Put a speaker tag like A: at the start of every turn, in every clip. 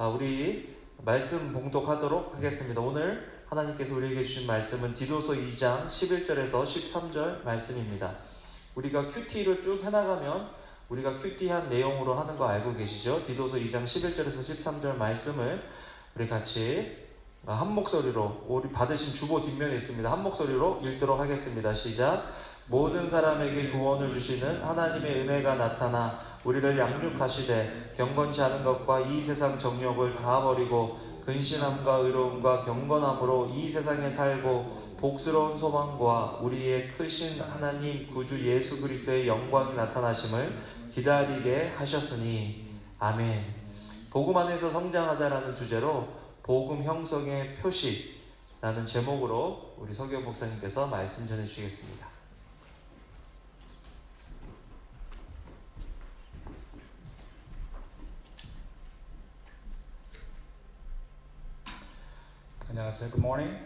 A: 우리 말씀 봉독하도록 하겠습니다. 오늘 하나님께서 우리에게 주신 말씀은 디도서 2장 11절에서 13절 말씀입니다. 우리가 큐티를 쭉 해나가면 우리가 큐티한 내용으로 하는 거 알고 계시죠? 디도서 2장 11절에서 13절 말씀을 우리 같이 한 목소리로, 우리 받으신 주보 뒷면에 있습니다. 한 목소리로 읽도록 하겠습니다. 시작. 모든 사람에게 구원을 주시는 하나님의 은혜가 나타나 우리를 양육하시되 경건치 않은 것과 이 세상 정욕을 다 버리고 근신함과 의로움과 경건함으로 이 세상에 살고 복스러운 소망과 우리의 크신 하나님 구주 예수 그리스도의 영광이 나타나심을 기다리게 하셨으니 아멘. 복음 안에서 성장하자라는 주제로 복음 형성의 표시라는 제목으로 우리 서기호 목사님께서 말씀 전해주시겠습니다.
B: 안녕하세요. Good morning.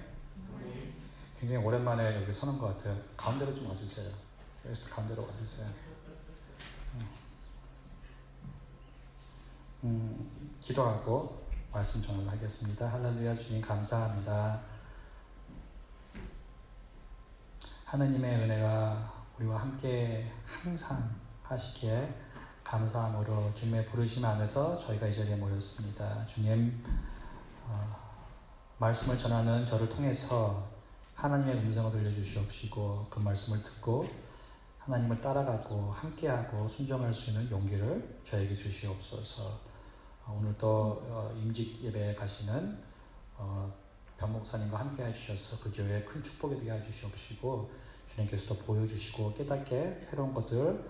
B: 굉장히 오랜만에 여기 서는 것 같아요. 가운데로 좀 와주세요. 여기서 가운데로 와주세요. 기도하고 말씀 전을 하겠습니다. 할렐루야. 주님 감사합니다. 하느님의 은혜가 우리와 함께 항상 하시기에 감사함으로 주님의 부르심 안에서 저희가 이 자리에 모였습니다. 주님, 말씀을 전하는 저를 통해서 하나님의 음성을 들려주시옵시고 그 말씀을 듣고 하나님을 따라가고 함께하고 순종할 수 있는 용기를 저에게 주시옵소서. 오늘 또 임직 예배에 가시는 변 목사님과 함께 해주셔서 그 교회에 큰 축복이 되게 해주시옵시고 주님께서도 보여주시고 깨닫게 새로운 것들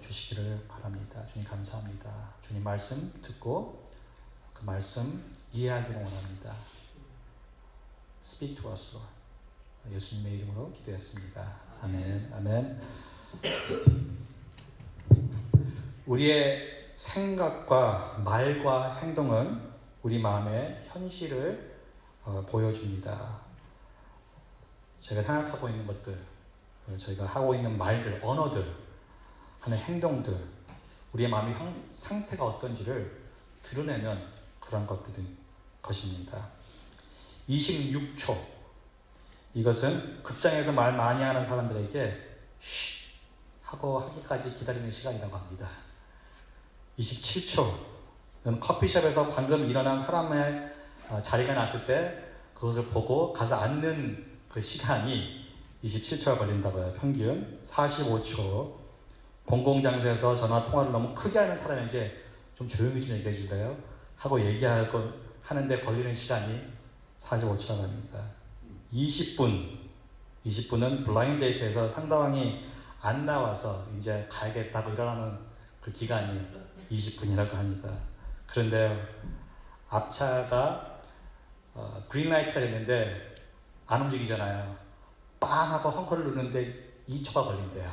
B: 주시기를 바랍니다. 주님 감사합니다. 주님 말씀 듣고 그 말씀 이해하기를 원합니다. Speak to us, Lord. 예수님의 이름으로 기도했습니다. 아멘. 아멘. 우리의 생각과 말과 행동은 우리 마음의 현실을 보여줍니다. 제가 생각하고 있는 것들, 저희가 하고 있는 말들, 언어들, 하는 행동들, 우리의 마음의 상태가 어떤지를 드러내는 그런 것입니다. 26초. 이것은 극장에서 말 많이 하는 사람들에게 쉬 하고 하기까지 기다리는 시간이라고 합니다. 27초는 커피숍에서 방금 일어난 사람의 자리가 났을 때 그것을 보고 가서 앉는 그 시간이 27초가 걸린다고 해요. 평균 45초. 공공장소에서 전화통화를 너무 크게 하는 사람에게 좀 조용히 좀 얘기해 주세요 하고 얘기하고 하는데 걸리는 시간이 45초라고 합니다. 20분은 블라인드 데이트에서 상대방이 안 나와서 이제 가야겠다고 일어나는 그 기간이 20분이라고 합니다. 그런데 앞차가 그린라이트가 됐는데 안 움직이잖아요. 빵 하고 헝커를 누르는데 2초가 걸린대요.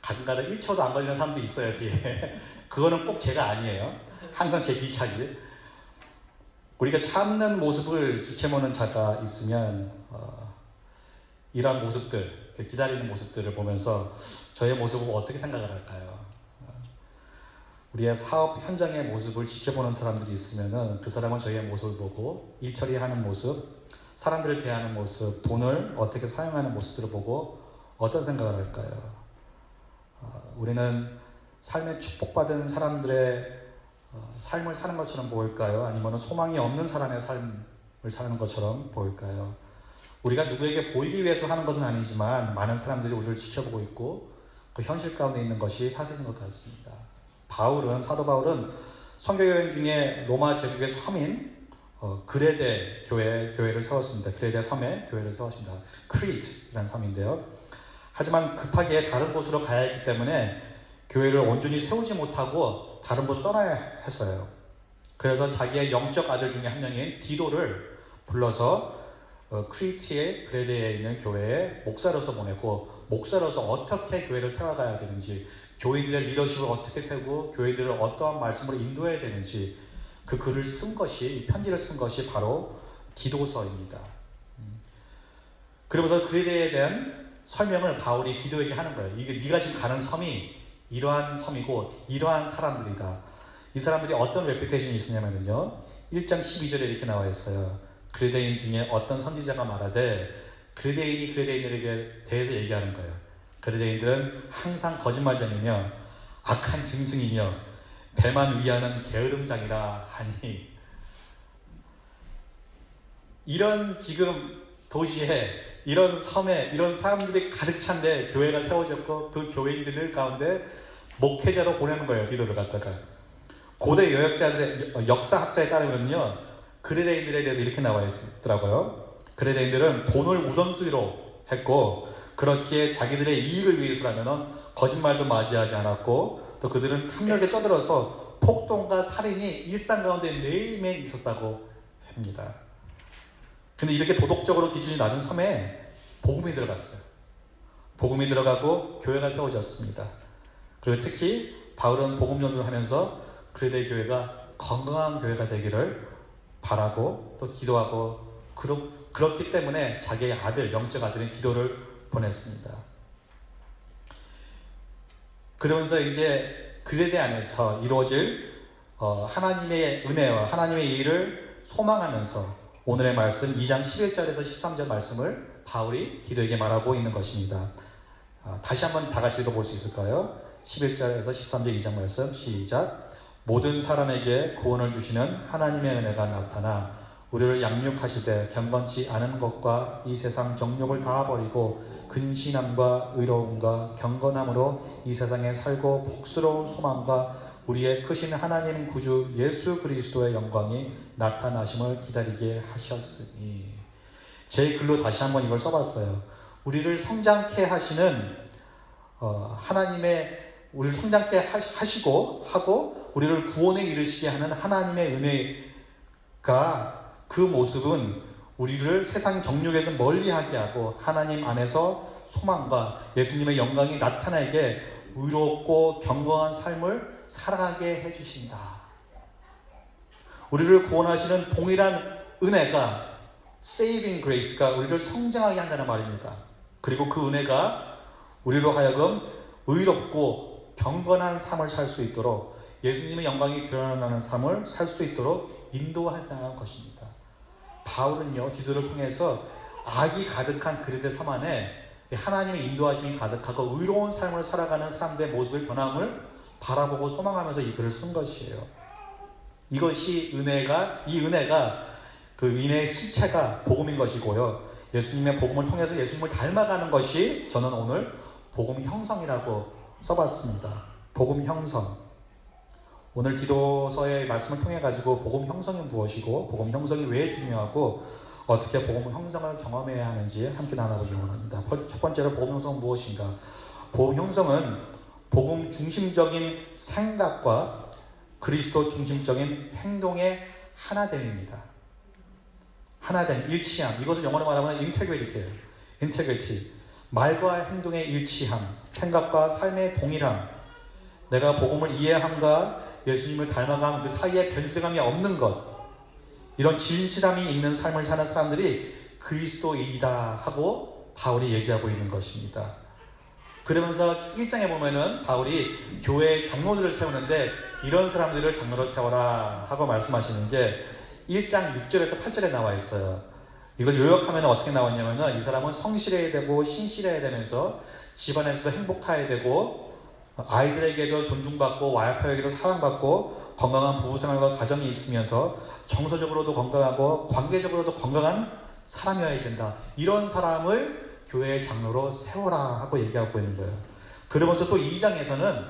B: 가끔가다 1초도 안 걸리는 사람도 있어요, 뒤에. 그거는 꼭 제가 아니에요. 항상 제 뒤차기. 우리가 참는 모습을 지켜보는 자가 있으면 이러한 모습들, 기다리는 모습들을 보면서 저의 모습을 어떻게 생각을 할까요? 우리의 사업 현장의 모습을 지켜보는 사람들이 있으면 그 사람은 저희의 모습을 보고 일 처리하는 모습, 사람들을 대하는 모습, 돈을 어떻게 사용하는 모습들을 보고 어떤 생각을 할까요? 우리는 삶에 축복받은 사람들의 삶을 사는 것처럼 보일까요? 아니면 소망이 없는 사람의 삶을 사는 것처럼 보일까요? 우리가 누구에게 보이기 위해서 하는 것은 아니지만 많은 사람들이 우리를 지켜보고 있고 그 현실 가운데 있는 것이 사실인 것 같습니다. 사도 바울은 선교여행 중에 로마 제국의 섬인 그레데 교회를 세웠습니다. 그레데 섬에 교회를 세웠습니다. 크리트라는 섬인데요. 하지만 급하게 다른 곳으로 가야 했기 때문에 교회를 온전히 세우지 못하고 다른 곳으로 떠나야 했어요. 그래서 자기의 영적 아들 중에 한 명인 디도를 불러서 크리트의 그레데에 있는 교회에 목사로서 보내고 목사로서 어떻게 교회를 세워가야 되는지 교인들의 리더십을 어떻게 세우고 교인들을 어떠한 말씀으로 인도해야 되는지 그 글을 쓴 것이, 이 편지를 쓴 것이 바로 디도서입니다. 그러면서 그레데에 대한 설명을 바울이 디도에게 하는 거예요. 이게 네가 지금 가는 섬이 이러한 섬이고 이러한 사람들이다. 이 사람들이 어떤 레퓨테이션이 있으냐면요, 1장 12절에 이렇게 나와 있어요. 그레데인 중에 어떤 선지자가 말하되, 그레데인이 그레데인들에게 대해서 얘기하는 거예요. 그레데인들은 항상 거짓말쟁이며 악한 짐승이며 배만 위하는 게으름장이라 하니. 이런 지금 도시에, 이런 섬에 이런 사람들이 가득 찬데 교회가 세워졌고, 그 교회인들 가운데 목회자로 보내는 거예요. 디도를 갖다가. 고대 여역자들의 역사학자에 따르면요, 그레데인들에 대해서 이렇게 나와 있더라고요. 그레데인들은 돈을 우선순위로 했고, 그렇기에 자기들의 이익을 위해서라면 거짓말도 맞이하지 않았고, 또 그들은 탐욕에 쩌들어서 폭동과 살인이 일상 가운데 매일매일 있었다고 합니다. 근데 이렇게 도덕적으로 기준이 낮은 섬에 복음이 들어갔어요. 복음이 들어가고 교회가 세워졌습니다. 그리고 특히 바울은 복음 전도를 하면서 그레데 교회가 건강한 교회가 되기를 바라고 또 기도하고, 그렇기 때문에 자기의 아들, 영적 아들인 디도를 보냈습니다. 그러면서 이제 그레데 안에서 이루어질 하나님의 은혜와 하나님의 일을 소망하면서 오늘의 말씀 2장 11절에서 13절 말씀을 바울이 디도에게 말하고 있는 것입니다. 다시 한번 다 같이 읽어볼 수 있을까요? 11절에서 13절 2장 말씀 시작. 모든 사람에게 구원을 주시는 하나님의 은혜가 나타나 우리를 양육하시되 경건치 않은 것과 이 세상 정욕을 다 버리고 근신함과 의로움과 경건함으로 이 세상에 살고 복스러운 소망과 우리의 크신 하나님 구주 예수 그리스도의 영광이 나타나심을 기다리게 하셨으니. 제 글로 다시 한번 이걸 써봤어요. 우리를 성장케 하시는 하나님의, 우리를 성장케 하시고 하고 우리를 구원에 이르시게 하는 하나님의 은혜가, 그 모습은 우리를 세상 정욕에서 멀리하게 하고 하나님 안에서 소망과 예수님의 영광이 나타나게 의롭고 경건한 삶을 살아가게 해주신다. 우리를 구원하시는 동일한 은혜가, saving grace가 우리를 성장하게 한다는 말입니다. 그리고 그 은혜가 우리로 하여금 의롭고 경건한 삶을 살 수 있도록, 예수님의 영광이 드러나는 삶을 살 수 있도록 인도한다는 것입니다. 바울은요, 디도를 통해서 악이 가득한 그리스도의 삶 안에 하나님의 인도하심이 가득하고 의로운 삶을 살아가는 사람들의 모습의 변함을 바라보고 소망하면서 이 글을 쓴 것이에요. 이것이 이 은혜가 그 은혜의 실체가 복음인 것이고요. 예수님의 복음을 통해서 예수님을 닮아가는 것이, 저는 오늘 복음 형성이라고 써봤습니다. 복음 형성. 오늘 디도서의 말씀을 통해 가지고 복음 형성이 무엇이고 복음 형성이 왜 중요하고 어떻게 복음 형성을 경험해야 하는지 함께 나눠보기 원합니다. 첫 번째로 복음 형성은 무엇인가? 복음 형성은 복음 중심적인 생각과 그리스도 중심적인 행동의 하나됨입니다. 하나됨, 일치함. 이것을 영어로 말하면 인테그리티예요. 인테그리티. 말과 행동의 일치함, 생각과 삶의 동일함, 내가 복음을 이해함과 예수님을 닮아감 그 사이에 변질감이 없는 것, 이런 진실함이 있는 삶을 사는 사람들이 그리스도인이다 하고 바울이 얘기하고 있는 것입니다. 그러면서 1장에 보면은 바울이 교회의 장로들을 세우는데 이런 사람들을 장로로 세워라 하고 말씀하시는 게 1장 6절에서 8절에 나와 있어요. 이걸 요약하면 어떻게 나왔냐면은, 이 사람은 성실해야 되고 신실해야 되면서 집안에서도 행복해야 되고 아이들에게도 존중받고 와이프에게도 사랑받고 건강한 부부생활과 가정이 있으면서 정서적으로도 건강하고 관계적으로도 건강한 사람이어야 된다. 이런 사람을 교회의 장로로 세워라 하고 얘기하고 있는 거예요. 그러면서 또 2장에서는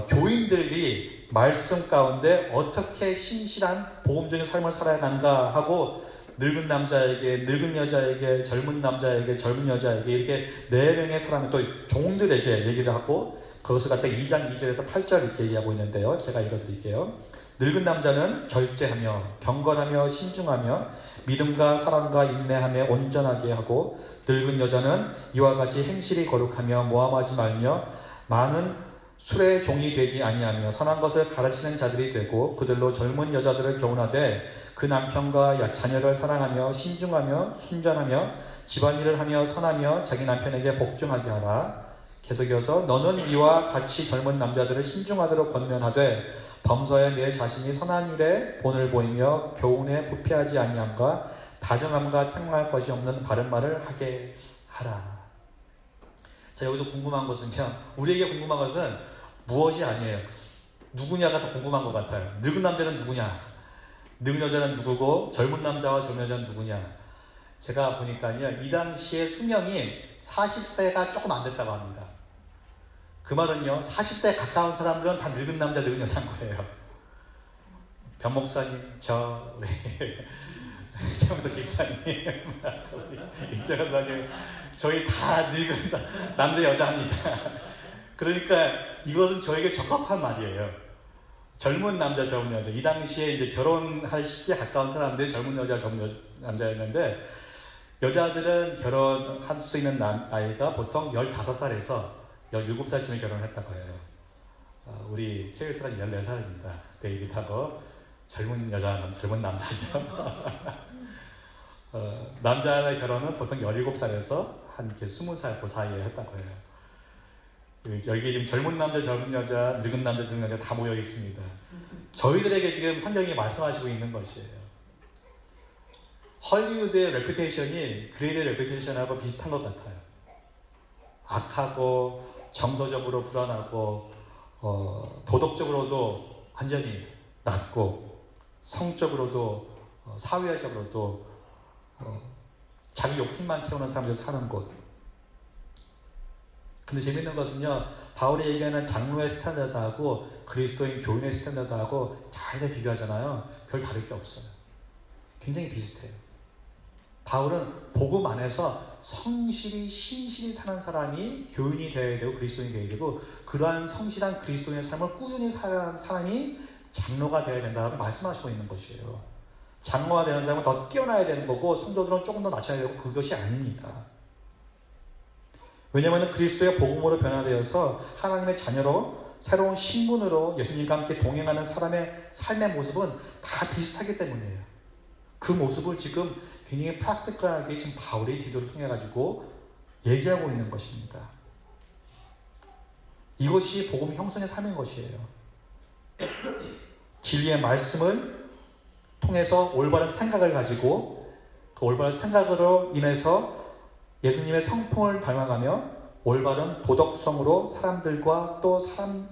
B: 교인들이 말씀 가운데 어떻게 신실한 복음적인 삶을 살아가는가 하고, 늙은 남자에게, 늙은 여자에게, 젊은 남자에게, 젊은 여자에게, 이렇게 4명의 사람이 또 종들에게 얘기를 하고, 그것을 갖다 2장 2절에서 8절 이렇게 얘기하고 있는데요. 제가 읽어드릴게요. 늙은 남자는 절제하며 경건하며 신중하며 믿음과 사랑과 인내하며 온전하게 하고, 늙은 여자는 이와 같이 행실이 거룩하며 모함하지 말며 많은 술의 종이 되지 아니하며 선한 것을 가르치는 자들이 되고, 그들로 젊은 여자들을 교훈하되 그 남편과 자녀를 사랑하며 신중하며 순전하며 집안일을 하며 선하며 자기 남편에게 복종하게 하라. 계속 이어서 너는 이와 같이 젊은 남자들을 신중하도록 권면하되 범서에 내 자신이 선한 일에 본을 보이며 교훈에 부패하지 아니함과 다정함과 책망할 것이 없는 바른 말을 하게 하라. 자, 여기서 궁금한 것은요, 우리에게 궁금한 것은 무엇이 아니에요. 누구냐가 더 궁금한 것 같아요. 늙은 남자는 누구냐, 늙은 여자는 누구고 젊은 남자와 젊은 여자는 누구냐. 제가 보니까요, 이 당시에 수명이 40세가 조금 안 됐다고 합니다. 그 말은요, 40대에 가까운 사람들은 다 늙은 남자, 늙은 여자인 거예요. 변 목사님, 우리 최영석 집사님, 이정현 사님, 저희 다 늙은 남자, 여자입니다. 그러니까 이것은 저에게 적합한 말이에요. 젊은 남자, 젊은 여자. 이 당시에 이제 결혼할 시기에 가까운 사람들이 젊은 여자, 젊은 남자였는데, 여자들은 결혼할 수 있는 나이가 보통 15살에서 17살쯤에 결혼했다고 해요. 우리 케이스가 14살입니다. 데이빗하고 젊은 여자, 젊은 남자죠. 남자의 결혼은 보통 17살에서 한 20살 그 사이에 했다고 해요. 여기 지금 젊은 남자, 젊은 여자, 늙은 남자, 늙은 여자 다 모여 있습니다. 저희들에게 지금 성경이 말씀하시고 있는 것이에요. 헐리우드의 레퓨테이션이 그레이의 레퓨테이션하고 비슷한 것 같아요. 악하고 정서적으로 불안하고 도덕적으로도 완전히 낮고 성적으로도 사회적으로도 자기 욕심만 채우는 사람들이 사는 곳. 근데 재밌는 것은요, 바울이 얘기하는 장로의 스탠다드하고 그리스도인 교인의 스탠다드하고 자세히 비교하잖아요. 별 다를 게 없어요. 굉장히 비슷해요. 바울은 복음 안에서 성실히 신실히 사는 사람이 교인이 되어야 되고 그리스도인이 되어야 되고, 그러한 성실한 그리스도인의 삶을 꾸준히 사는 사람이 장로가 되어야 된다고 말씀하시고 있는 것이에요. 장로가 되는 사람은 더 뛰어나야 되는 거고 성도들은 조금 더 낮춰야 되고, 그것이 아닙니다. 왜냐하면 그리스도의 복음으로 변화되어서 하나님의 자녀로 새로운 신분으로 예수님과 함께 동행하는 사람의 삶의 모습은 다 비슷하기 때문이에요. 그 모습을 지금 굉장히 프랙티컬하게 지금 바울이 디도를 통해 가지고 얘기하고 있는 것입니다. 이것이 복음 형성의 삶인 것이에요. 진리의 말씀을 통해서 올바른 생각을 가지고 그 올바른 생각으로 인해서 예수님의 성품을 닮아가며 올바른 도덕성으로 사람들과 또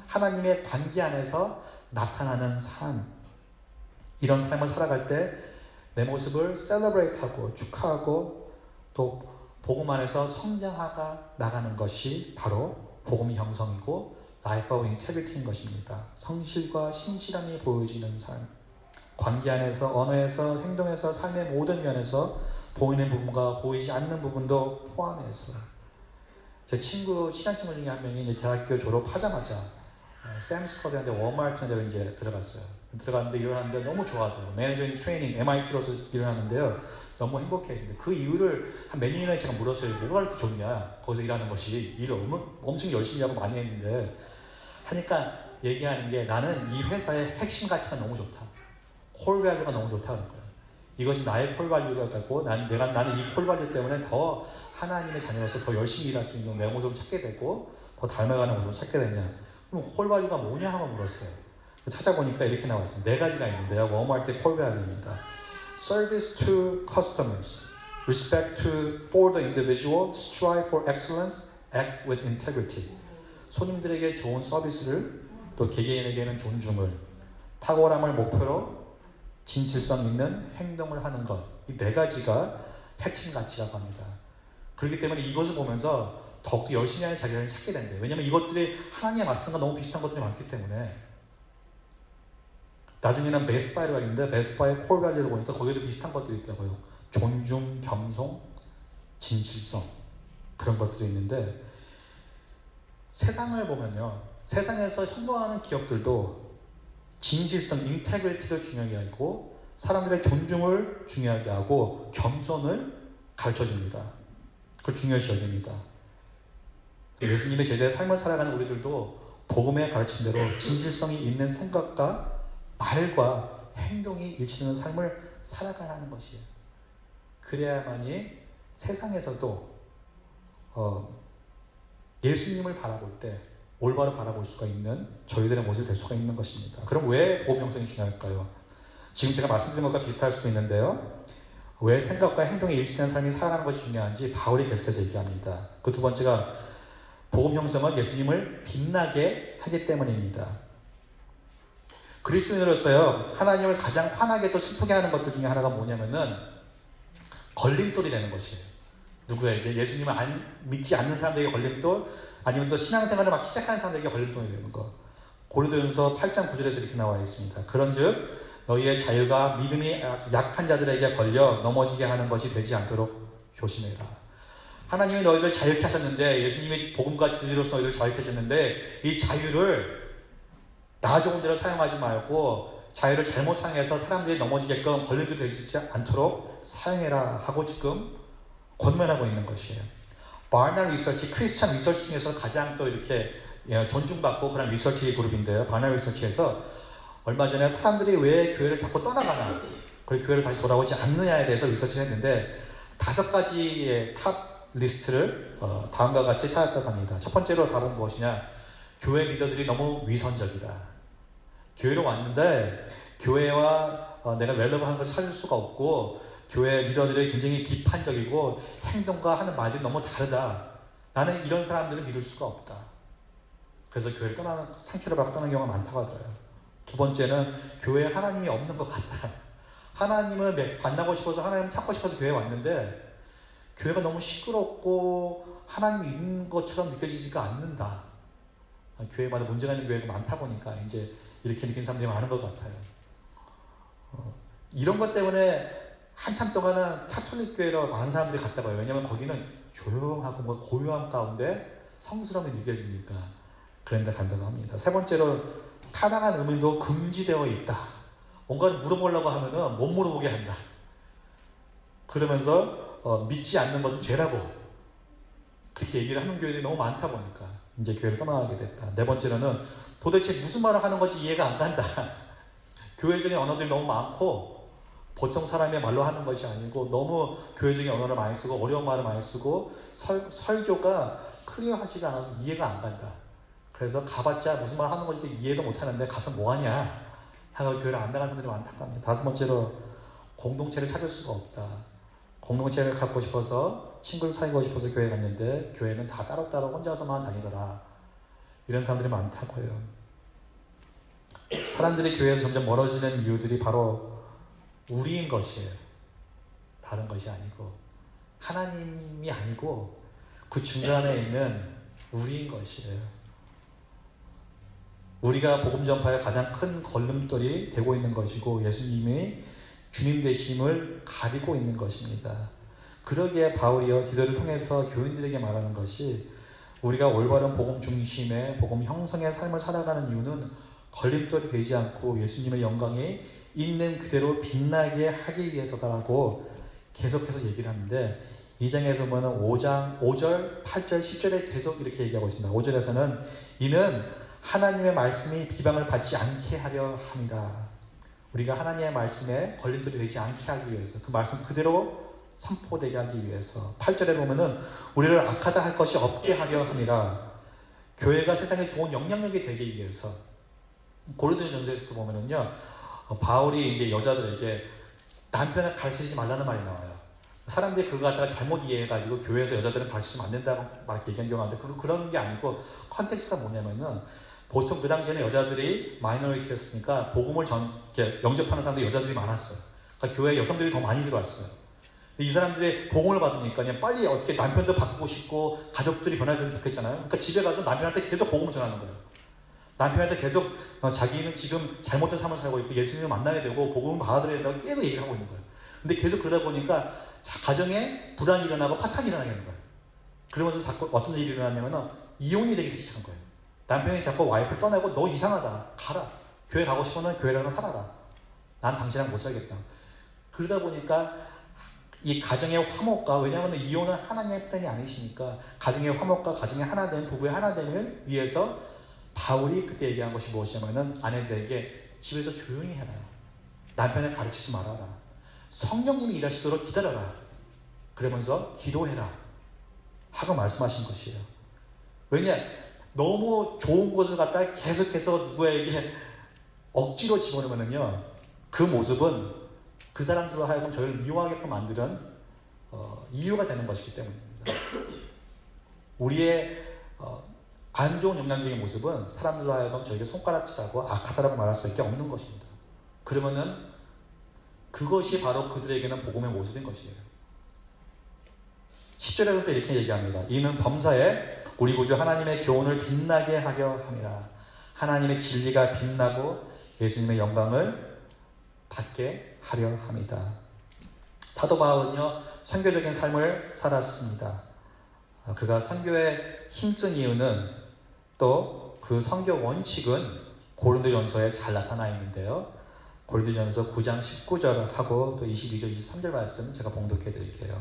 B: 하나님의 관계 안에서 나타나는 삶, 이런 삶을 살아갈 때 내 모습을 셀러브레이트하고 축하하고 또 복음 안에서 성장하가 나가는 것이 바로 복음 형성이고 라이프 오브 인테그리티인 것입니다. 성실과 신실함이 보여지는 삶, 관계 안에서, 언어에서, 행동에서, 삶의 모든 면에서 보이는 부분과 보이지 않는 부분도 포함해서. 제 친한 친구 중에 한 명이 이제 대학교 졸업하자마자 샘스컵이한테 워마트에 이제 들어갔어요. 들어갔는데 일을 하는데 너무 좋아하더라고요. 매니저링 트레이닝 MIT로서 일을 하는데요. 너무 행복했는데 그 이유를 한 몇 년에 제가 물었어요. 뭐가 그렇게 좋냐? 거기서 일하는 것이. 일을 엄청 열심히 하고 많이 했는데 하니까 얘기하는 게, 나는 이 회사의 핵심 가치가 너무 좋다. 콜밸류가 너무 좋다는 거예요. 이것이 나의 콜밸류가 같고 나는 이 콜밸류 때문에 더 하나님의 자녀로서 더 열심히 일할 수 있는 내 모습을 찾게 되고 더 닮아가는 모습을 찾게 되냐. 그럼 콜밸류가 뭐냐 하고 물었어요. 찾아보니까 이렇게 나왔어요. 4가지가 있는데요. 워마트의 콜밸류입니다. Service to customers, respect for the individual, strive for excellence, act with integrity. 손님들에게 좋은 서비스를, 또 개개인에게는 존중을, 탁월함을 목표로 진실성 있는 행동을 하는 것. 이 4가지가 핵심 가치라고 합니다. 그렇기 때문에 이것을 보면서 더욱더 열심히 하는 자기를 찾게 된대요. 왜냐하면 이것들이 하나님의 말씀과 너무 비슷한 것들이 많기 때문에. 나중에는 베스트바이가 있는데 베스트바이의 콜밸류를 보니까 거기에도 비슷한 것들이 있더라고요. 존중, 겸손, 진실성, 그런 것들이 있는데, 세상을 보면요, 세상에서 성공하는 기업들도 진실성, 인테그리티를 중요하게 하고 사람들의 존중을 중요하게 하고 겸손을 가르쳐줍니다. 그걸 중요시 여깁니다. 예수님의 제자의 삶을 살아가는 우리들도 복음의 가르침대로 진실성이 있는 생각과 말과 행동이 일치되는 삶을 살아가야 하는 것이에요. 그래야만이 세상에서도 예수님을 바라볼 때 올바로 바라볼 수가 있는 저희들의 모습이 될 수가 있는 것입니다. 그럼 왜 복음 형성이 중요할까요? 지금 제가 말씀드린 것과 비슷할 수도 있는데요. 왜 생각과 행동에 일치하는 삶이 살아가는 것이 중요한지 바울이 계속해서 얘기합니다. 그 두 번째가 복음 형성은 예수님을 빛나게 하기 때문입니다. 그리스도인으로서요, 하나님을 가장 화나게 또 슬프게 하는 것들 중에 하나가 뭐냐면은 걸림돌이 되는 것이에요. 누구에게? 예수님을 믿지 않는 사람들에게 걸림돌, 아니면 또 신앙생활을 막 시작하는 사람들에게 걸림돌이 되는 것. 고린도전서 8장 9절에서 이렇게 나와 있습니다. 그런즉 너희의 자유가 믿음이 약한 자들에게 걸려 넘어지게 하는 것이 되지 않도록 조심해라. 하나님이 너희들 자유케 하셨는데, 예수님이 복음과 진리로서 너희들 자유케 하셨는데, 이 자유를 나 좋은 대로 사용하지 말고 자유를 잘못 사용해서 사람들이 넘어지게끔 걸림돌이 되지 않도록 사용해라 하고 지금 권면하고 있는 것이에요. 바나 리서치, 크리스찬 리서치 중에서 가장 또 이렇게 존중받고 그런 리서치 그룹인데요. 바나 리서치에서 얼마 전에 사람들이 왜 교회를 자꾸 떠나가나, 그리고 교회를 다시 돌아오지 않느냐에 대해서 리서치를 했는데 5가지의 탑 리스트를 다음과 같이 찾았다고 합니다. 첫 번째로 답은 무엇이냐? 교회 리더들이 너무 위선적이다. 교회로 왔는데 교회와 내가 relevant한 것을 찾을 수가 없고, 교회 리더들이 굉장히 비판적이고 행동과 하는 말들이 너무 다르다. 나는 이런 사람들을 믿을 수가 없다. 그래서 교회를 떠나는, 상처를 받고 떠나는 경우가 많다고 하더라고요. 두 번째는 교회에 하나님이 없는 것 같다. 하나님을 만나고 싶어서, 하나님을 찾고 싶어서 교회에 왔는데 교회가 너무 시끄럽고 하나님이 있는 것처럼 느껴지지가 않는다. 교회마다 문제가 있는 교회가 많다 보니까 이제 이렇게 느낀 사람들이 많은 것 같아요. 이런 것 때문에 한참 동안은 카톨릭 교회로 많은 사람들이 갔다고 해요. 왜냐하면 거기는 조용하고 뭐 고요함 가운데 성스러움이 느껴지니까 그런 데 간다고 합니다. 세 번째로 타당한 의문도 금지되어 있다. 뭔가를 물어보려고 하면은 못 물어보게 한다. 그러면서 믿지 않는 것은 죄라고 그렇게 얘기를 하는 교회들이 너무 많다 보니까 이제 교회를 떠나게 됐다. 네 번째로는 도대체 무슨 말을 하는 건지 이해가 안 간다. 교회적인 언어들이 너무 많고 보통 사람의 말로 하는 것이 아니고 너무 교회적인 언어를 많이 쓰고 어려운 말을 많이 쓰고 설교가 클리어하지가 않아서 이해가 안 간다. 그래서 가봤자 무슨 말 하는 건지도 이해도 못하는데 가서 뭐하냐 하고 교회를 안 나가는 사람들이 많다고 합니다. 다섯 번째로 공동체를 찾을 수가 없다. 공동체를 갖고 싶어서 친구를 사귀고 싶어서 교회 갔는데 교회는 다 따로따로 혼자서만 다니더라. 이런 사람들이 많다고요. 사람들이 교회에서 점점 멀어지는 이유들이 바로 우리인 것이에요. 다른 것이 아니고 하나님이 아니고 그 중간에 있는 우리인 것이에요. 우리가 복음 전파의 가장 큰 걸림돌이 되고 있는 것이고 예수님이 주님 되심을 가리고 있는 것입니다. 그러기에 바울이요 디도를 통해서 교인들에게 말하는 것이 우리가 올바른 복음 중심의 복음 형성의 삶을 살아가는 이유는 걸림돌이 되지 않고 예수님의 영광이 있는 그대로 빛나게 하기 위해서다라고 계속해서 얘기를 하는데 2장에서 보면 5장 5절, 8절, 10절에 계속 이렇게 얘기하고 있습니다. 5절에서는 이는 하나님의 말씀이 비방을 받지 않게 하려 합니다. 우리가 하나님의 말씀에 걸림돌이 되지 않게 하기 위해서 그 말씀 그대로 선포되게 하기 위해서 8절에 보면은 우리를 악하다 할 것이 없게 하려 합니다. 교회가 세상에 좋은 영향력이 되기 위해서 고린도전서에서도 보면은요 바울이 이제 여자들에게 남편을 가르치지 말라는 말이 나와요. 사람들이 그거 갖다가 잘못 이해해가지고 교회에서 여자들은 가르치면 안 된다고 막 얘기한 경우가 있는데 그런 게 아니고 컨텍스트가 뭐냐면은 보통 그 당시에는 여자들이 마이너리티였으니까 복음을 영접하는 사람들이 여자들이 많았어요. 그러니까 교회에 여성들이 더 많이 들어왔어요. 이 사람들이 복음을 받으니까 그냥 빨리 어떻게 남편도 바꾸고 싶고 가족들이 변화되면 좋겠잖아요. 그러니까 집에 가서 남편한테 계속 복음을 전하는 거예요. 남편한테 계속 자기는 지금 잘못된 삶을 살고 있고 예수님을 만나야 되고 복음을 받아들여야 된다고 계속 얘기를 하고 있는 거예요. 근데 계속 그러다 보니까 가정에 불안이 일어나고 파탄이 일어나게 되는 거예요. 그러면서 자꾸 어떤 일이 일어나냐면 이혼이 되기 시작한 거예요. 남편이 자꾸 와이프를 떠나고 너 이상하다. 가라. 교회 가고 싶으면 교회랑 살아라. 난 당신이랑 못 살겠다. 그러다 보니까 이 가정의 화목과 왜냐하면 이혼은 하나님의 플랜이 아니시니까 가정의 화목과 가정의 하나됨, 부부의 하나됨을 위해서 바울이 그때 얘기한 것이 무엇이냐면 아내들에게 집에서 조용히 해라. 남편을 가르치지 말아라. 성령님이 일하시도록 기다려라. 그러면서 기도해라. 하고 말씀하신 것이에요. 왜냐? 너무 좋은 것을 갖다가 계속해서 누구에게 억지로 집어넣으면요, 그 모습은 그 사람들로 하여금 저희를 미워하게끔 만드는 이유가 되는 것이기 때문입니다. 우리의 안 좋은 영향적인 모습은 사람들로 하여금 저에게 손가락질하고 악하다라고 말할 수밖에 없는 것입니다. 그러면은 그것이 바로 그들에게는 복음의 모습인 것이에요. 10절에서 또 이렇게 얘기합니다. 이는 범사에 우리 구주 하나님의 교훈을 빛나게 하려 함이라. 하나님의 진리가 빛나고 예수님의 영광을 받게 하려 합니다. 사도 바울은요, 선교적인 삶을 살았습니다. 그가 선교에 힘쓴 이유는 또 그 선교 원칙은 고린도전서에 잘 나타나 있는데요. 고린도전서 9장 19절하고 또 22절, 23절 말씀 제가 봉독해 드릴게요.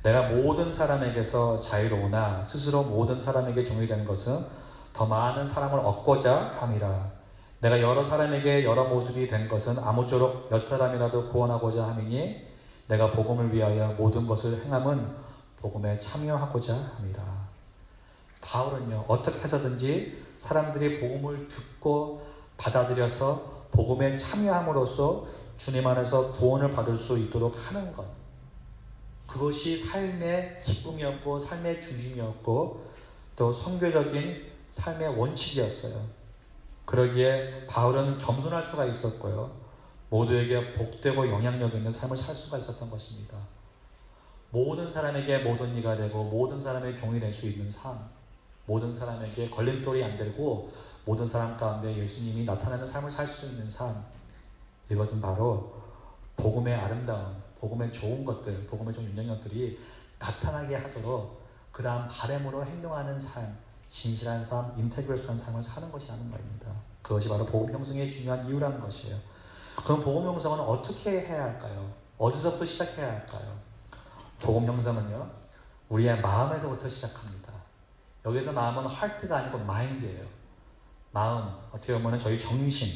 B: 내가 모든 사람에게서 자유로우나 스스로 모든 사람에게 종이 된 것은 더 많은 사람을 얻고자 함이라. 내가 여러 사람에게 여러 모습이 된 것은 아무쪼록 몇 사람이라도 구원하고자 함이니 내가 복음을 위하여 모든 것을 행함은 복음에 참여하고자 함이라. 바울은요, 어떻게 해서든지 사람들이 복음을 듣고 받아들여서 복음에 참여함으로써 주님 안에서 구원을 받을 수 있도록 하는 것, 그것이 삶의 기쁨이었고 삶의 중심이었고 또 선교적인 삶의 원칙이었어요. 그러기에 바울은 겸손할 수가 있었고요, 모두에게 복되고 영향력 있는 삶을 살 수가 있었던 것입니다. 모든 사람에게 모든 이가 되고 모든 사람의 종이 될 수 있는 삶, 모든 사람에게 걸림돌이 안 되고 모든 사람 가운데 예수님이 나타나는 삶을 살 수 있는 삶, 이것은 바로 복음의 아름다움, 복음의 좋은 것들, 복음의 좋은 영향력들이 나타나게 하도록 그 다음 바램으로 행동하는 삶, 진실한 삶, 인테그럴스한 삶을 사는 것이라는 말입니다. 그것이 바로 복음 형성의 중요한 이유라는 것이에요. 그럼 복음 형성은 어떻게 해야 할까요? 어디서부터 시작해야 할까요? 복음 형성은요, 우리의 마음에서부터 시작합니다. 여기서 마음은 heart가 아니고 mind예요. 마음, 어떻게 보면 저희 정신,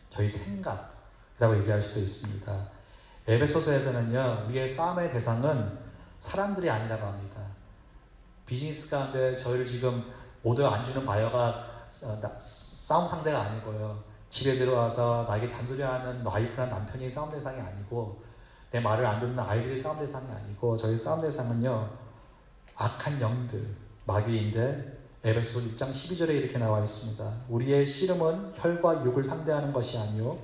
B: 저희 생각이라고 얘기할 수도 있습니다. 에베소서에서는요, 우리의 싸움의 대상은 사람들이 아니라고 합니다. 비즈니스 가운데 저희를 지금 오더 안 주는 바이어가 싸움 상대가 아니고요, 집에 들어와서 나에게 잔소리하는 와이프나 남편이 싸움 대상이 아니고, 내 말을 안 듣는 아이들이 싸움 대상이 아니고, 저희 싸움 대상은요, 악한 영들, 마귀인데 에베소서 6장 12절에 이렇게 나와 있습니다. 우리의 씨름은 혈과 육을 상대하는 것이 아니요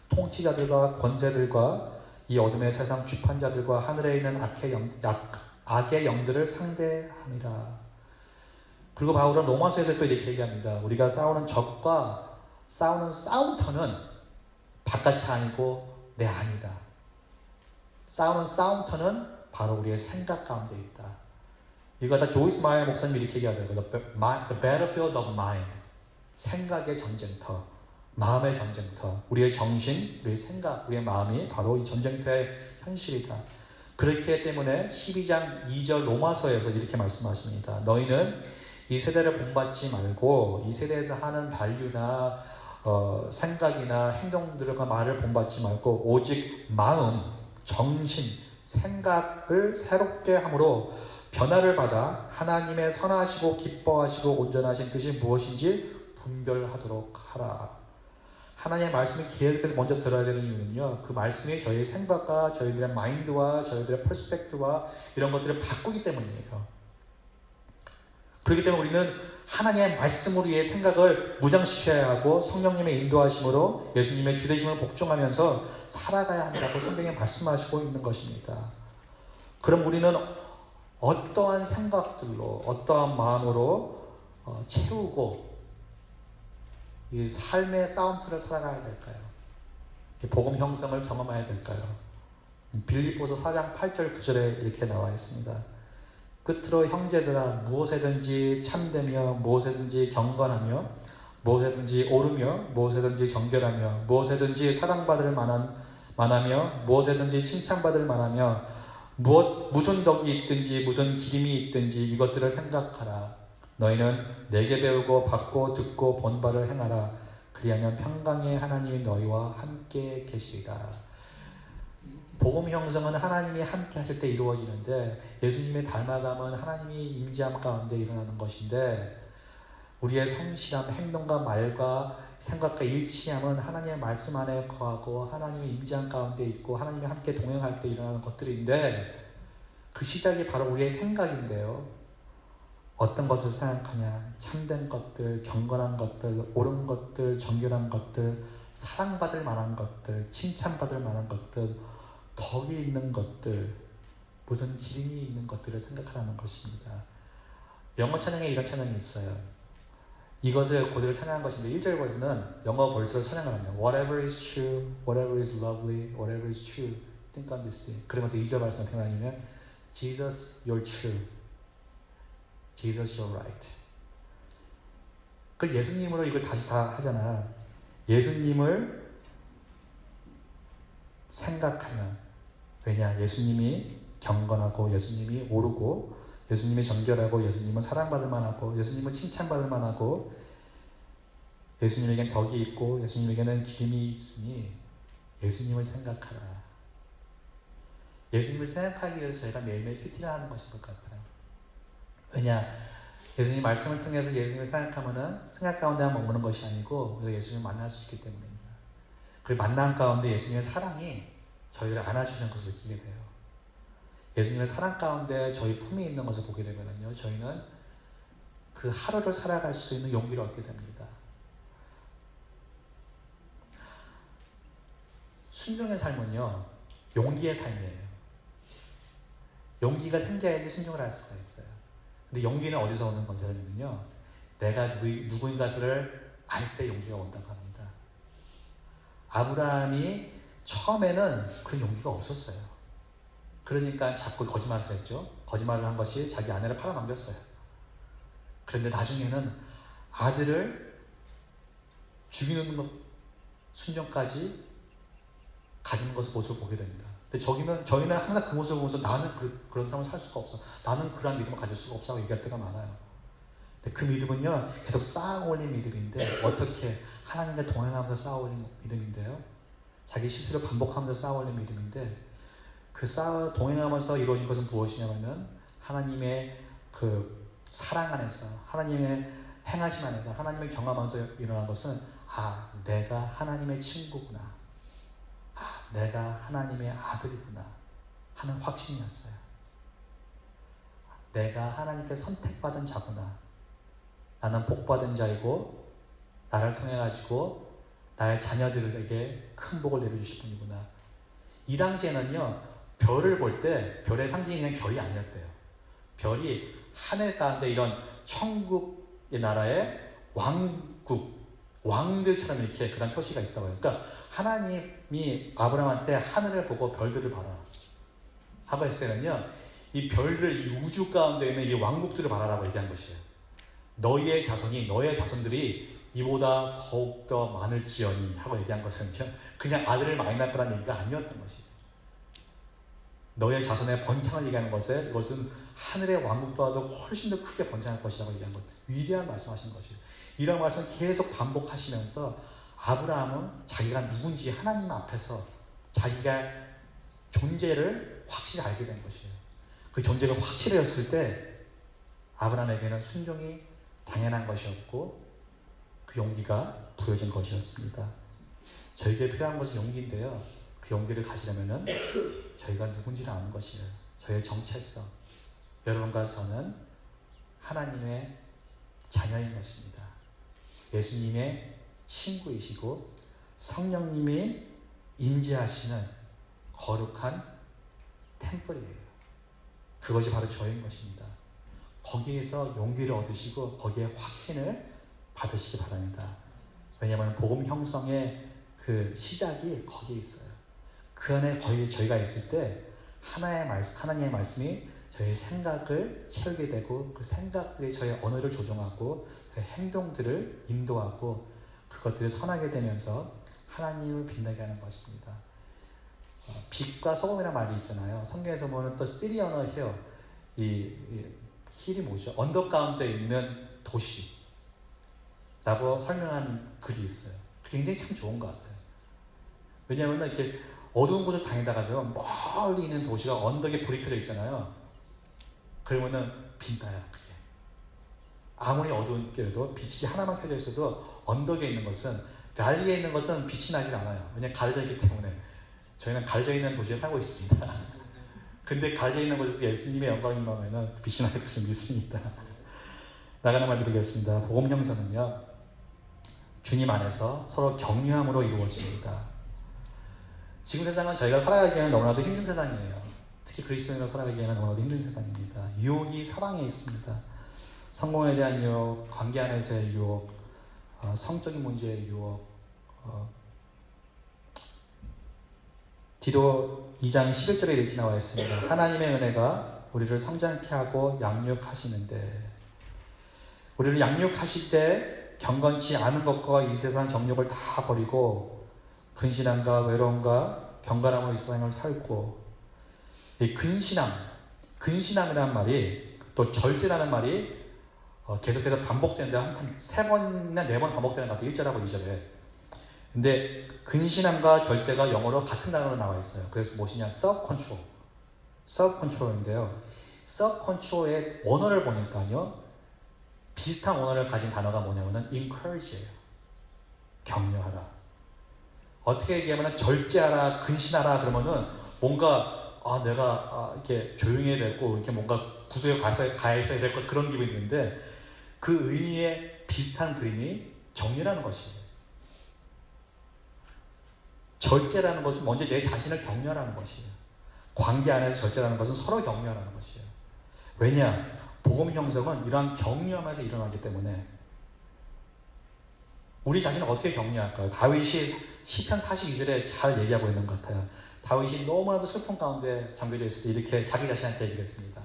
B: 통치자들과 권세들과 이 어둠의 세상 주판자들과 하늘에 있는 악의 영들을 상대함이라. 그리고 바울은 로마서에서 또 이렇게 얘기합니다. 우리가 싸우는 적과 싸우는 싸움터는 바깥이 아니고 내 안이다. 싸우는 싸움터는 바로 우리의 생각 가운데 있다. 이거 다 조이스 마이어 목사님이 이렇게 얘기하더라고요. The battlefield of mind. 생각의 전쟁터, 마음의 전쟁터. 우리의 정신, 우리의 생각, 우리의 마음이 바로 이 전쟁터의 현실이다. 그렇기 때문에 12장 2절 로마서에서 이렇게 말씀하십니다. 너희는 이 세대를 본받지 말고 이 세대에서 하는 반류나 생각이나 행동들과 말을 본받지 말고 오직 마음, 정신, 생각을 새롭게 함으로 변화를 받아 하나님의 선하시고 기뻐하시고 온전하신 뜻이 무엇인지 분별하도록 하라. 하나님의 말씀을 계속해서 먼저 들어야 되는 이유는요, 그 말씀이 저희의 생각과 저희들의 마인드와 저희들의 퍼스펙트와 이런 것들을 바꾸기 때문이에요. 그렇기 때문에 우리는 하나님의 말씀으로 위해 생각을 무장시켜야 하고 성령님의 인도하심으로 예수님의 주되심을 복종하면서 살아가야 한다고 성경에 말씀하시고 있는 것입니다. 그럼 우리는 어떠한 생각들로, 어떠한 마음으로 채우고 이 삶의 싸움터를 살아가야 될까요? 이 복음 형성을 경험해야 될까요? 빌립보서 4장 8절 9절에 이렇게 나와 있습니다. 끝으로 형제들아, 무엇에든지 참되며 무엇에든지 경건하며 무엇에든지 옳으며 무엇에든지 정결하며 무엇에든지 사랑받을 만하며 무엇에든지 칭찬받을 만하며 무슨 덕이 있든지 무슨 기림이 있든지 이것들을 생각하라. 너희는 내게 배우고 받고 듣고 본 바를 행하라. 그리하면 평강의 하나님이 너희와 함께 계시리라. 복음 형성은 하나님이 함께 하실 때 이루어지는데, 예수님의 닮아감은 하나님이 임재함 가운데 일어나는 것인데, 우리의 성실함, 행동과 말과 생각과 일치함은 하나님의 말씀 안에 거하고 하나님의 임재한 가운데 있고 하나님이 함께 동행할 때 일어나는 것들인데 그 시작이 바로 우리의 생각인데요. 어떤 것을 생각하냐? 참된 것들, 경건한 것들, 옳은 것들, 정결한 것들, 사랑받을 만한 것들, 칭찬받을 만한 것들, 덕이 있는 것들, 무슨 기름이 있는 것들을 생각하라는 것입니다. 영어 찬양에 이런 찬양이 있어요. 이것을 그대로 찬양한 것인데 1절 버스는 영어 벌스로 찬양을 합니다. Whatever is true, whatever is lovely, whatever is true, think on this thing. 그러면서 2절 말씀 어떻게 하냐면 Jesus, you're true. Jesus, you're right. 그 예수님으로 이걸 다시 다 하잖아. 예수님을 생각하면 왜냐? 예수님이 경건하고 예수님이 옳고 예수님이 정결하고 예수님은 사랑받을 만하고 예수님은 칭찬받을 만하고 예수님에게는 덕이 있고 예수님에게는 기름이 있으니 예수님을 생각하라. 예수님을 예수님을 위해서 저희가 매일매일 큐티를 하는 것인 것 같아요. 왜냐? 예수님 말씀을 통해서 예수님을 생각하면은 생각 가운데 머무는 것이 아니고 우리가 예수님을 만날 수 있기 때문입니다. 그 만남 가운데 예수님의 사랑이 저희를 안아주는 것을 느끼게 돼요. 예수님의 사랑 가운데 저희 품에 있는 것을 보게 되면요, 저희는 그 하루를 살아갈 수 있는 용기를 얻게 됩니다. 순종의 삶은요, 용기의 삶이에요. 용기가 생겨야지 순종을 할 수가 있어요. 근데 용기는 어디서 오는 건지면요, 내가 누구인 것을 알 때 용기가 온다고 합니다. 아브라함이 처음에는 그런 용기가 없었어요. 그러니까 자꾸 거짓말을 했죠. 거짓말을 한 것이 자기 아내를 팔아넘겼어요. 그런데 나중에는 아들을 죽이는 것 순종까지 가는 것을 모습을 보게 됩니다. 근데 저희는 항상 그 모습을 보면서 나는 그런 삶을 살 수가 없어. 나는 그런 믿음을 가질 수가 없어. 얘기할 때가 많아요. 근데 그 믿음은요, 계속 쌓아 올린 믿음인데, 어떻게 하나님과 동행하면서 쌓아 올린 믿음인데요. 자기 실수를 반복하면서 쌓아 올린 믿음인데, 그 동행하면서 이루어진 것은 무엇이냐면 하나님의 그 사랑 안에서 하나님의 행하심 안에서 하나님을 경험하면서 일어난 것은 내가 하나님의 친구구나, 내가 하나님의 아들이구나 하는 확신이었어요. 내가 하나님께 선택받은 자구나, 나는 복받은 자이고 나를 통해 가지고 나의 자녀들에게 큰 복을 내려주실 분이구나. 이 당시에는요, 별을 볼 때 별의 상징이 그냥 별이 아니었대요. 별이 하늘 가운데 이런 천국의 나라의 왕들처럼 이렇게 그런 표시가 있어요. 그러니까 하나님이 아브라함한테 하늘을 보고 별들을 봐라 하고 했을 때는요, 이 별들, 이 우주 가운데 있는 이 왕국들을 바라라고 얘기한 것이에요. 너의 자손들이 이보다 더욱더 많을지어니 하고 얘기한 것은요, 그냥 아들을 많이 낳을 거라는 얘기가 아니었던 것이에요. 너의 자손의 번창을 얘기하는 것에 이것은 하늘의 왕국보다도 훨씬 더 크게 번창할 것이라고 얘기한 것, 위대한 말씀하신 것이에요. 이런 말씀 계속 반복하시면서 아브라함은 자기가 누군지 하나님 앞에서 자기가 존재를 확실히 알게 된 것이에요. 그 존재가 확실해졌을 때 아브라함에게는 순종이 당연한 것이었고 그 용기가 부여진 것이었습니다. 저에게 필요한 것은 용기인데요, 그 용기를 가지려면 저희가 누군지를 아는 것이에요. 저희의 정체성, 여러분과 저는 하나님의 자녀인 것입니다. 예수님의 친구이시고 성령님이 임재하시는 거룩한 템플이에요. 그것이 바로 저인 것입니다. 거기에서 용기를 얻으시고 거기에 확신을 받으시기 바랍니다. 왜냐하면 복음 형성의 그 시작이 거기에 있어요. 그 안에 거의 저희가 있을 때 하나님의 말씀이 저희의 생각을 채우게 되고 그 생각들이 저희의 언어를 조종하고 저희 행동들을 인도하고 그것들을 선하게 되면서 하나님을 빛나게 하는 것입니다. 빛과 소금이라는 말이 있잖아요. 성경에서 보면 또 city on a hill, 이 힐이 뭐죠? 언덕 가운데 있는 도시라고 설명한 글이 있어요. 굉장히 참 좋은 것 같아요. 왜냐하면 이렇게 어두운 곳을 다니다가요, 멀리 있는 도시가 언덕에 불이 켜져 있잖아요. 그러면은 빛나요, 그게. 아무리 어두운 길에도 빛이 하나만 켜져 있어도 언덕에 있는 것은, 달리에 있는 것은 빛이 나질 않아요. 왜냐하면 가려져 있기 때문에. 저희는 가려져 있는 도시에 살고 있습니다. 근데 가려져 있는 곳에서 예수님의 영광이 임하면 빛이 날 것을 믿습니다. 나가는 말 드리겠습니다. 복음 형성은요, 주님 안에서 서로 격려함으로 이루어집니다. 지금 세상은 저희가 살아가기에는 너무나도 힘든 세상이에요. 특히 그리스도인으로 살아가기에는 너무나도 힘든 세상입니다. 유혹이 사방에 있습니다. 성공에 대한 유혹, 관계 안에서의 유혹, 성적인 문제의 유혹. 디도 2장 11절에 이렇게 나와 있습니다. 하나님의 은혜가 우리를 성장케 하고 양육하시는데, 우리를 양육하실 때 경건치 않은 것과 이 세상 정욕을 다 버리고 근신함과 외로움과 경건함으로 이 세상을 살고, 이 근신함이라는 말이, 또 절제라는 말이 계속해서 반복되는데 한 3번이나 4번 반복되는 것 같아요. 1절하고 2절에. 근데 근신함과 절제가 영어로 같은 단어로 나와 있어요. 그래서 무엇이냐? self-control. self-control인데요. self-control의 원어를 보니까요, 비슷한 원어를 가진 단어가 뭐냐면은 encourage예요. 격려하라. 어떻게 얘기하면 절제하라, 근신하라 그러면은 뭔가 내가 이렇게 조용히 해야 될 거, 이렇게 뭔가 구석에 가 있어야 될 것, 그런 기분이 드는데, 그 의미의 비슷한 그림이 격려라는 것이에요. 절제라는 것은 먼저 내 자신을 격려하라는 것이에요. 관계 안에서 절제라는 것은 서로 격려하라는 것이에요. 왜냐? 복음 형성은 이러한 격려하면서 일어나기 때문에. 우리 자신을 어떻게 격려할까요? 다윗이 시편 42절에 잘 얘기하고 있는 것 같아요. 다윗이 너무나도 슬픔 가운데 잠겨져 있을 때 이렇게 자기 자신한테 얘기를 했습니다.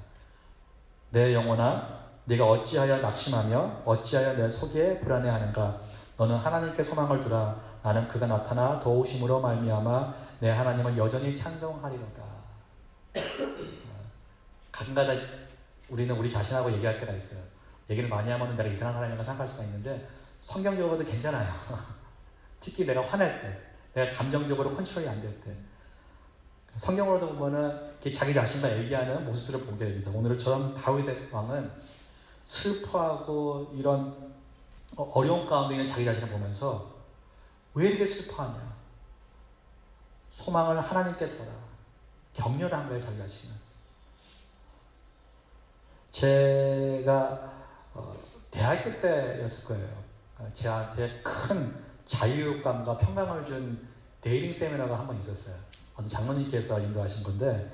B: 내 영혼아, 네가 어찌하여 낙심하며 어찌하여 내 속에 불안해하는가? 너는 하나님께 소망을 두라. 나는 그가 나타나 도우심으로 말미암아 내 하나님을 여전히 찬송하리로다. 가끔가다 우리는 우리 자신하고 얘기할 때가 있어요. 얘기를 많이 하면 내가 이상한 사람인가 생각할 수가 있는데, 성경적으로도 괜찮아요. 특히 내가 화낼 때, 내가 감정적으로 컨트롤이 안 될 때, 성경으로도 보면은 자기 자신과 얘기하는 모습들을 보게 됩니다. 오늘처럼 다윗 왕은 슬퍼하고 이런 어려운 가운데 있는 자기 자신을 보면서 왜 이렇게 슬퍼하냐? 소망을 하나님께 둬라. 격려를 한 거예요, 자기 자신은. 제가 대학교 때였을 거예요. 저한테 큰 자유감과 평강을 준 데이링 세미나가 한 번 있었어요. 어떤 장로님께서 인도하신 건데,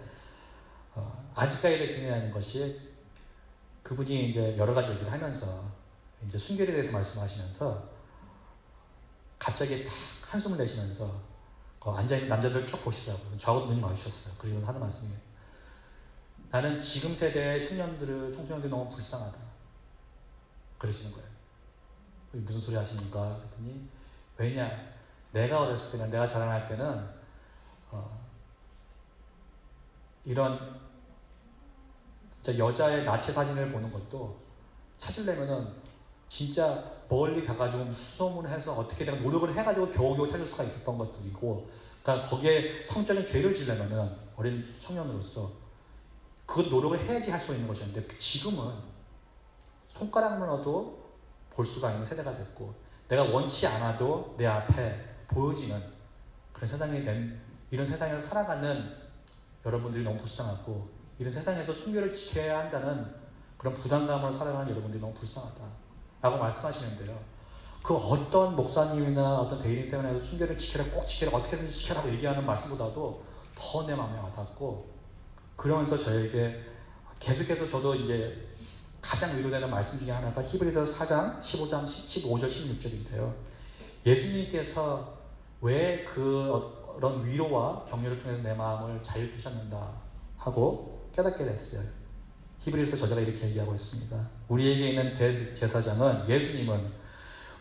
B: 아직까지도 기억이 나는 것이, 그분이 이제 여러 가지 얘기를 하면서 이제 순결에 대해서 말씀하시면서 갑자기 탁 한숨을 내쉬면서 앉아있는 남자들 쭉 보시더라고요. 저하고 눈이 마주쳤어요. 그리고 하는 말씀이, 나는 지금 세대의 청소년들이 너무 불쌍하다. 그러시는 거예요. 무슨 소리 하십니까? 그랬더니, 왜냐, 내가 어렸을 때는, 내가 자라날 때는 이런 진짜 여자의 나체 사진을 보는 것도 찾으려면은 진짜 멀리 가가지고 수소문을 해서 어떻게 내가 노력을 해가지고 겨우겨우 찾을 수가 있었던 것들이고, 그러니까 거기에 성적인 죄를 지려면은 어린 청년으로서 그 노력을 해야지 할 수 있는 것이었는데, 지금은 손가락만 넣어도 볼 수가 있는 세대가 됐고, 내가 원치 않아도 내 앞에 보여지는 그런 세상이 된, 이런 세상에서 살아가는 여러분들이 너무 불쌍하고, 이런 세상에서 순결을 지켜야 한다는 그런 부담감으로 살아가는 여러분들이 너무 불쌍하다 라고 말씀하시는데요, 그 어떤 목사님이나 어떤 데일리 세미나에서 순결을 지켜라, 꼭 지켜라, 어떻게 해서 지켜라고 얘기하는 말씀보다도 더 내 마음에 와닿고, 그러면서 저에게 계속해서 저도 이제 가장 위로되는 말씀 중에 하나가 히브리서 4장 15장 15절 16절인데요. 예수님께서 왜 그런 위로와 격려를 통해서 내 마음을 자유케 하셨는가 하고 깨닫게 됐어요. 히브리서 저자가 이렇게 얘기하고 있습니다. 우리에게 있는 대제사장은 예수님은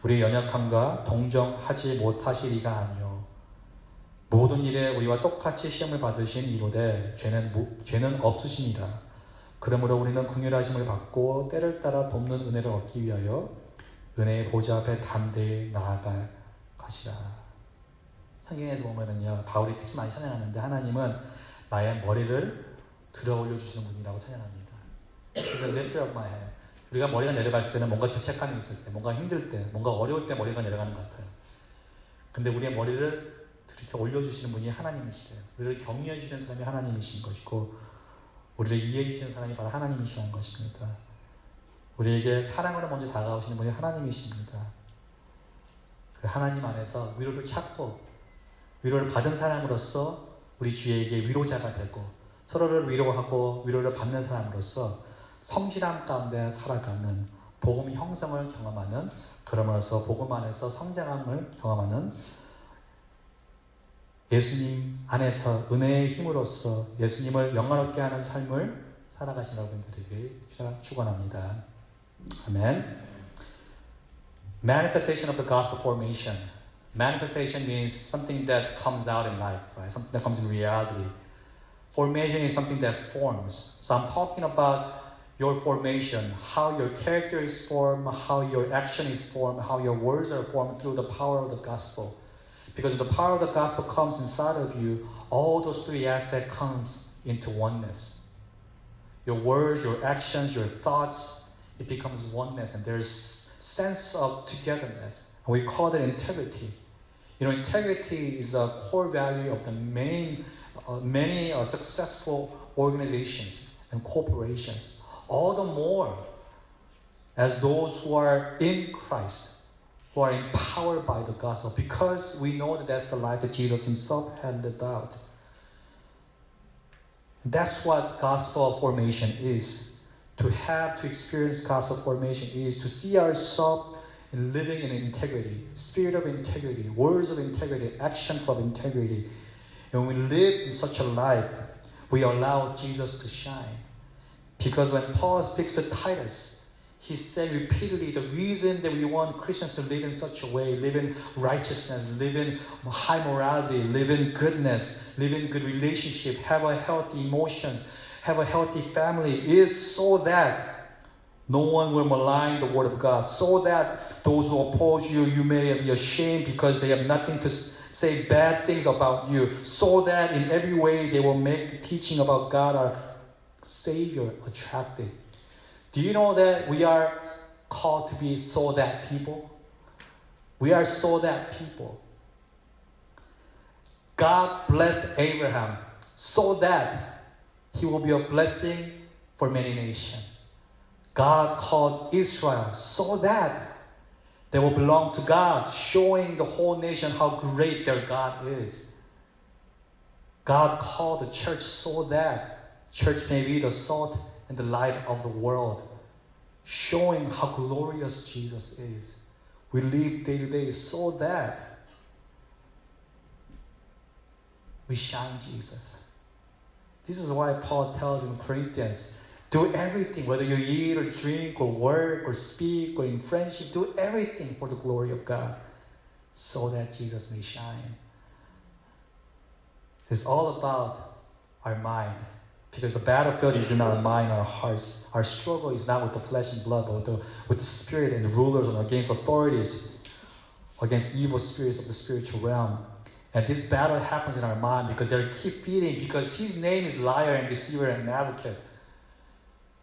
B: 우리의 연약함과 동정하지 못하시리가 아니요 모든 일에 우리와 똑같이 시험을 받으신 이로되 죄는 없으시니라. 그러므로 우리는 긍휼하심을 받고 때를 따라 돕는 은혜를 얻기 위하여 은혜의 보좌 앞에 담대히 나아갈 것이라. 성경에서 보면은요, 바울이 특히 많이 찬양하는데, 하나님은 나의 머리를 들어 올려주시는 분이라고 찬양합니다. 그래서 lift up my head. 우리가 머리가 내려갔을 때는 뭔가 죄책감이 있을 때, 뭔가 힘들 때, 뭔가 어려울 때 머리가 내려가는 것 같아요. 근데 우리의 머리를 이렇게 올려주시는 분이 하나님이시래요. 우리를 격려해 주시는 사람이 하나님이신 것이고 우리를 이해해 주시는 사람이 바로 하나님이시라는 것입니다. 우리에게 사랑으로 먼저 다가오시는 분이 하나님이십니다. 그 하나님 안에서 위로를 찾고 위로를 받은 사람으로서 우리 주위에게 위로자가 되고 서로를 위로하고 위로를 받는 사람으로서 성실함 가운데 살아가는 복음 형성을 경험하는 그러면서 복음 안에서 성장함을 경험하는 예수님 안에서 은혜의 힘으로써 예수님을 영광롭게 하는 삶을 살아가시는 여러분들에게 축원합니다. 아멘. Manifestation of the gospel formation. Manifestation means something that comes out in life, right? Something that comes in reality. Formation is something that forms. So I'm talking about your formation, how your character is formed, how your action is formed, how your words are formed through the power of the gospel. Because when the power of the gospel comes inside of you, all those three aspects comes into oneness. Your words, your actions, your thoughts, it becomes oneness, and there's sense of togetherness. And we call it integrity. You know, integrity is a core value of the many successful organizations and corporations. All the more as those who are in Christ, who are empowered by the gospel, because we know that that's the life that Jesus himself had lived out. That's what gospel formation is. To experience gospel formation is to see ourselves living in integrity, spirit of integrity, words of integrity, actions of integrity. And when we live in such a life, we allow Jesus to shine. Because when Paul speaks to Titus, he said repeatedly the reason that we want Christians to live in such a way, live in righteousness, live in high morality, live in goodness, live in good relationship, have a healthy emotions, have a healthy family, is so that no one will malign the word of God, so that those who oppose you, you may be ashamed because they have nothing to say bad things about you, so that in every way they will make the teaching about God, our Savior, attractive. Do you know that we are called to be so that people? We are so that people. God blessed Abraham so that he will be a blessing for many nations. God called Israel so that they will belong to God, showing the whole nation how great their God is. God called the church so that church may be the salt and the light of the world, showing how glorious Jesus is. We live day to day so that we shine Jesus. This is why Paul tells in Corinthians, do everything, whether you eat or drink or work or speak or in friendship, do everything for the glory of God so that Jesus may shine. It's all about our mind. Because the battlefield is in our mind, our hearts. Our struggle is not with the flesh and blood, but with the spirit and the rulers and against authorities, against evil spirits of the spiritual realm. And this battle happens in our mind because they keep feeding, because his name is liar and deceiver and advocate.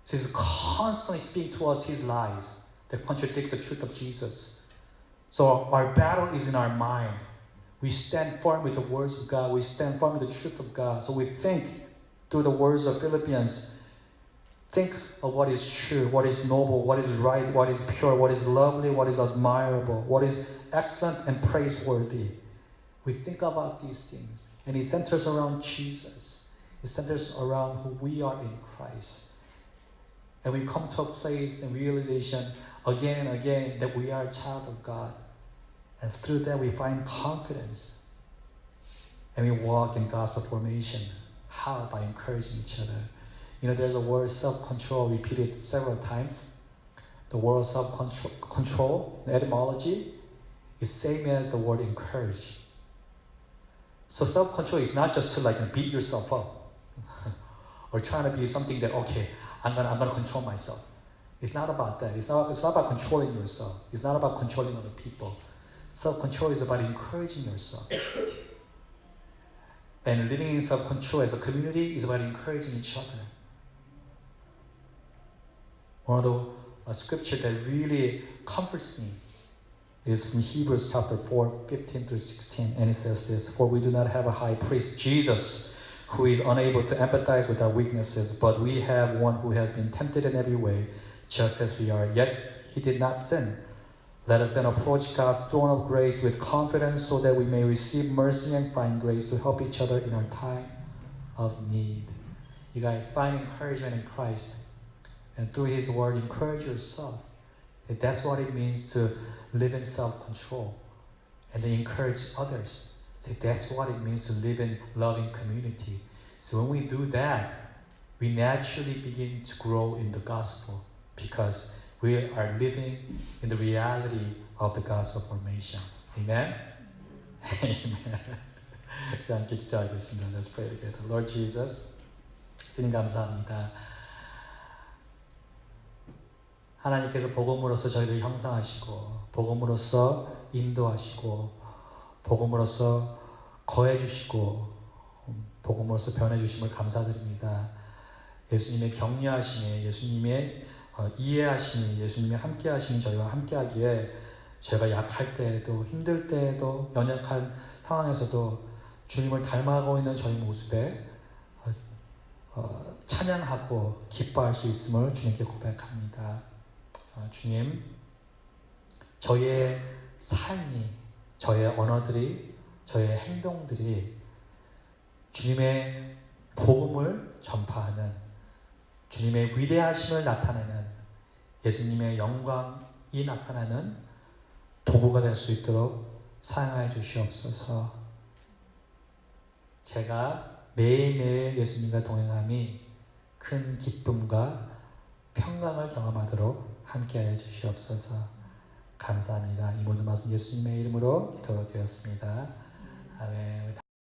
B: So he's constantly speaking to us his lies that contradicts the truth of Jesus. So our battle is in our mind. We stand firm with the words of God. We stand firm with the truth of God. So we think through the words of Philippians, think of what is true, what is noble, what is right, what is pure, what is lovely, what is admirable, what is excellent and praiseworthy. We think about these things, and it centers around Jesus. It centers around who we are in Christ. And we come to a place and realization again and again that we are a child of God. And through that we find confidence. And we walk in gospel formation. How? By encouraging each other. You know, there's a word self-control repeated several times. The word self-control, the etymology, is same as the word encourage. So self-control is not just to like beat yourself up or trying to be something that, okay, I'm gonna control myself. It's not about that. It's not about controlling yourself. It's not about controlling other people. Self-control is about encouraging yourself. And living in self-control as a community is about encouraging each other. One of the a scripture that really comforts me is from Hebrews chapter 4, 15 through 16, and it says this, "For we do not have a high priest, Jesus, who is unable to empathize with our weaknesses, but we have one who has been tempted in every way, just as we are, yet he did not sin. Let us then approach God's throne of grace with confidence so that we may receive mercy and find grace to help each other in our time of need." You guys find encouragement in Christ, and through His Word, encourage yourself. That's what it means to live in self-control, and then encourage others. That's what it means to live in loving community. So when we do that, we naturally begin to grow in the gospel because we are living in the reality of the gospel formation. Amen? Amen. 함께 기도하겠습니다. Let's pray together. Lord Jesus, 주님 감사합니다. 하나님께서 복음으로써 저희를 형상하시고 복음으로써 인도하시고 복음으로써 거해주시고 복음으로써 변해주심을 감사드립니다. 예수님의 격려하심에 예수님의 이해하심이 예수님의 함께하심이 저희와 함께하기에 저희가 약할 때에도 힘들 때에도 연약한 상황에서도 주님을 닮아가고 있는 저희 모습에 찬양하고 기뻐할 수 있음을 주님께 고백합니다. 주님, 저의 삶이, 저의 언어들이, 저의 행동들이 주님의 복음을 전파하는, 주님의 위대하심을 나타내는, 예수님의 영광이 나타나는 도구가 될 수 있도록 사용하여 주시옵소서. 제가 매일매일 예수님과 동행함이 큰 기쁨과 평강을 경험하도록 함께하여 주시옵소서. 감사합니다. 이 모든 말씀 예수님의 이름으로 기도드렸습니다. 아멘.